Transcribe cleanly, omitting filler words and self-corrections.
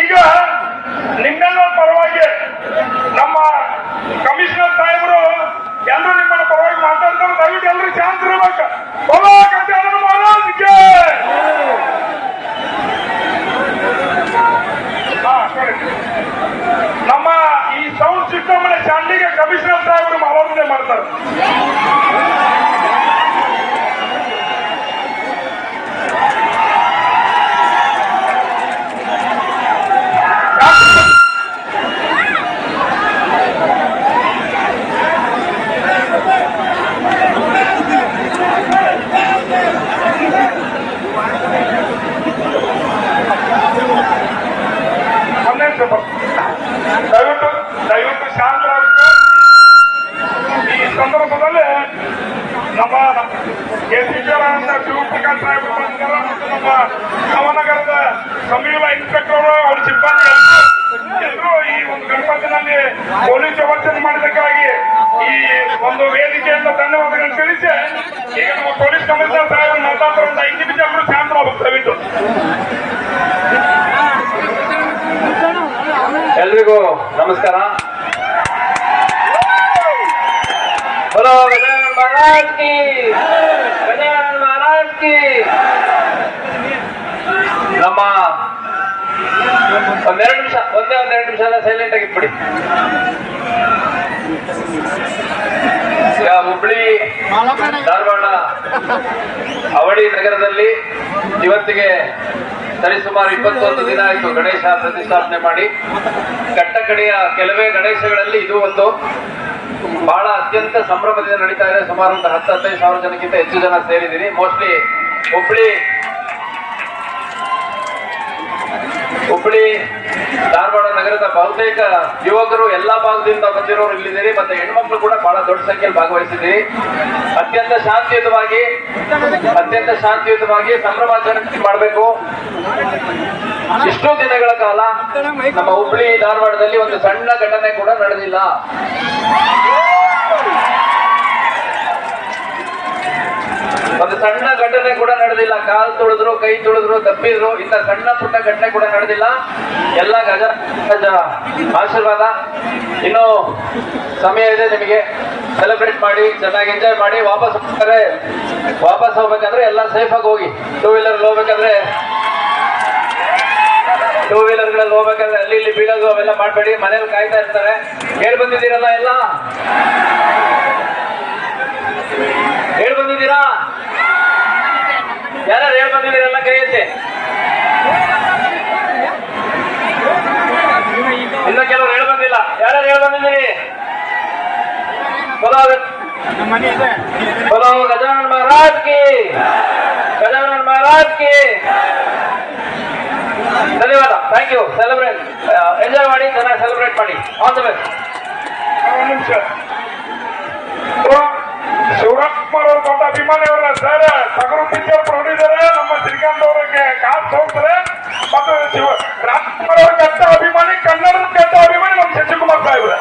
ಈಗ ನಿಮ್ಮೆಲ್ಲ ಪರವಾಗಿ ನಮ್ಮ ಕಮಿಷನರ್ ಸಾಹೇಬರು ಎಲ್ಲರೂ ನಿಮ್ಮನ್ನ ಪರವಾಗಿ ಮಾತಾಡ್ತಾರೆ. ದಯವಿಟ್ಟು ಎಲ್ಲರೂ ಶಾಂತ ಇರಬೇಕು. ಮಹಾರಾಜ್ಗೆ ನಮ್ಮ ಈ ಸೌಂಡ್ ಸಿಸ್ಟಮ್ ಶಾಂತಿಗೆ ಕಮಿಷನರ್ ಸಾಹೇಬರು ಆಲೋಚನೆ ಮಾಡ್ತಾರೆ. ದಯವಿಟ್ಟು ಶಾಂತರಾಗುತ್ತೆ. ಈ ಸಂದರ್ಭದಲ್ಲಿ ನಮ್ಮ ಸಿದ್ದರಾಮಯ್ಯ ಶಿವಪ್ರಕಾಶ್ ಸಾಹೇಬರು ಬಂದಿದ್ದಾರೆ ಮತ್ತು ನಮ್ಮ ನವನಗರದ ಸಂಯುಕ್ತ ಇನ್ಸ್ಪೆಕ್ಟರ್ ಅವ್ರ ಸಿಬ್ಬಂದಿ ಎಲ್ಲರೂ ಈ ಒಂದು ಗಣಪತಿನಲ್ಲಿ ಪೊಲೀಸ್ ವ್ಯವಸ್ಥೆ ಮಾಡಿದ್ದಕ್ಕಾಗಿ ಈ ಒಂದು ವೇದಿಕೆಯಿಂದ ಧನ್ಯವಾದಗಳನ್ನು ತಿಳಿಸಿ ಈಗ ನಮ್ಮ ಪೊಲೀಸ್ ಕಮಿಷನರ್ ಸಾಹೇಬರು ಮಾತಾಡ್ತಾರೆ. 5 ನಿಮಿಷ ಎಲ್ಲರೂ ಶಾಂತರಾಗಬೇಕು ದಯವಿಟ್ಟು. ಎಲ್ರಿಗೂ ನಮಸ್ಕಾರ. बोलो गजानन महाराज की, गजानन महाराज की. ನಮ್ಮ ಒಂದೆರಡು ನಿಮಿಷ ಸೈಲೆಂಟ್ ಆಗಿಬಿಡಿ. ಹುಬ್ಳಿ ಧಾರವಾಡ ಅವಳಿ ನಗರದಲ್ಲಿ ಇವತ್ತಿಗೆ ಸರಿಸುಮಾರು 21 ದಿನ ಆಯಿತು ಗಣೇಶ ಪ್ರತಿಷ್ಠಾಪನೆ ಮಾಡಿ. ಕಟ್ಟಕಡೆಯ ಕೆಲವೇ ಗಣೇಶಗಳಲ್ಲಿ ಇದು ಒಂದು ಬಹಳ ಅತ್ಯಂತ ಸಂಭ್ರಮದಿಂದ ನಡೀತಾ ಇದೆ. ಸುಮಾರು ಒಂದು 10-15 ಸಾವಿರ ಜನಕ್ಕಿಂತ ಹೆಚ್ಚು ಜನ ಸೇರಿದ್ದೀರಿ. ಮೋಸ್ಟ್ಲಿ ಹುಬ್ಳಿ ಧಾರವಾಡ ನಗರದ ಬಹುತೇಕ ಯುವಕರು ಎಲ್ಲಾ ಭಾಗದಿಂದ ಬಂದಿರೋರು ಇಲ್ಲಿದ್ದೀರಿ. ಮತ್ತೆ ಹೆಣ್ಮಕ್ಳು ಕೂಡ ಬಹಳ ದೊಡ್ಡ ಸಂಖ್ಯೆಯಲ್ಲಿ ಭಾಗವಹಿಸಿದ್ದೀರಿ. ಅತ್ಯಂತ ಶಾಂತಿಯುತವಾಗಿ ಸಂಭ್ರಮಾಚರಣೆ ಮಾಡಬೇಕು. ಇಷ್ಟೋ ದಿನಗಳ ಕಾಲ ನಮ್ಮ ಹುಬ್ಳಿ ಧಾರವಾಡದಲ್ಲಿ ಒಂದು ಸಣ್ಣ ಘಟನೆ ಕೂಡ ನಡೆದಿಲ್ಲ. ಕಾಲು ತುಳಿದ್ರು, ಕೈ ತುಳಿದ್ರು, ತಪ್ಪಿದ್ರು, ಇಂಥ ಸಣ್ಣ ಪುಟ್ಟ ಘಟನೆ ಕೂಡ ನಡೆದಿಲ್ಲ. ಎಲ್ಲ ಗಜ ಆಶೀರ್ವಾದ. ಇನ್ನು ಸಮಯ ಇದೆ ನಿಮಗೆ, ಸೆಲೆಬ್ರೇಟ್ ಮಾಡಿ, ಚೆನ್ನಾಗಿ ಎಂಜಾಯ್ ಮಾಡಿ. ವಾಪಸ್ ಹೋಗ್ಬೇಕಾದ್ರೆ ಎಲ್ಲ ಸೇಫ್ ಆಗಿ ಹೋಗಿ. ಟೂ ವೀಲರ್ಗಳಲ್ಲಿ ಹೋಗ್ಬೇಕಾದ್ರೆ ಅಲ್ಲಿ ಇಲ್ಲಿ ಬೀಳೋದು ಅವೆಲ್ಲ ಮಾಡಬೇಡಿ. ಮನೇಲಿ ಕಾಯ್ತಾ ಇರ್ತಾರೆ. ಹೇಳ್ ಬಂದಿದ್ದೀರಾ? ಯಾರು ಹೇಳ್ ಬಂದಿದ್ದೀರಲ್ಲ ಕೈ ಎತ್ತಿ. ಇನ್ನು ಕೆಲವರು ಹೇಳ್ ಬಂದಿಲ್ಲ. ಯಾರು ಹೇಳ್ ಬಂದಿದ್ದೀರಿ? बोलो गजानन महाराज की, गजानन महाराज की. ಧನ್ಯವಾದ. Thank you. ಸೆಲೆಬ್ರೇಟ್ ಎಂಜಾಯ್ ಮಾಡಿ, ಚೆನ್ನಾಗಿ ಸೆಲೆಬ್ರೇಟ್ ಮಾಡಿ. All the best. ಶಿವರಾಜ್ಕುಮಾರ್ ದೊಡ್ಡ ಅಭಿಮಾನಿ ಅವರ ಸರ್, ಟಗರು ಪಿಕ್ಚರ್ ಪ್ರೊಡ್ಯೂಸರ್ ನಮ್ಮ ಶ್ರೀಕಾಂತ್ ಅವರಿಗೆ ಕಾಸು ಹೋಗ್ತಾರೆ. ಮತ್ತು ರಾಜ್ಕುಮಾರ್ ಅವ್ರ ಕೆಟ್ಟ ಅಭಿಮಾನಿ, ಕನ್ನಡದ ಕೆಟ್ಟ ಅಭಿಮಾನಿ ನಮ್ಮ ಶಶಿಕುಮಾರ್ ಸಾಹೇಬ್ರೆ.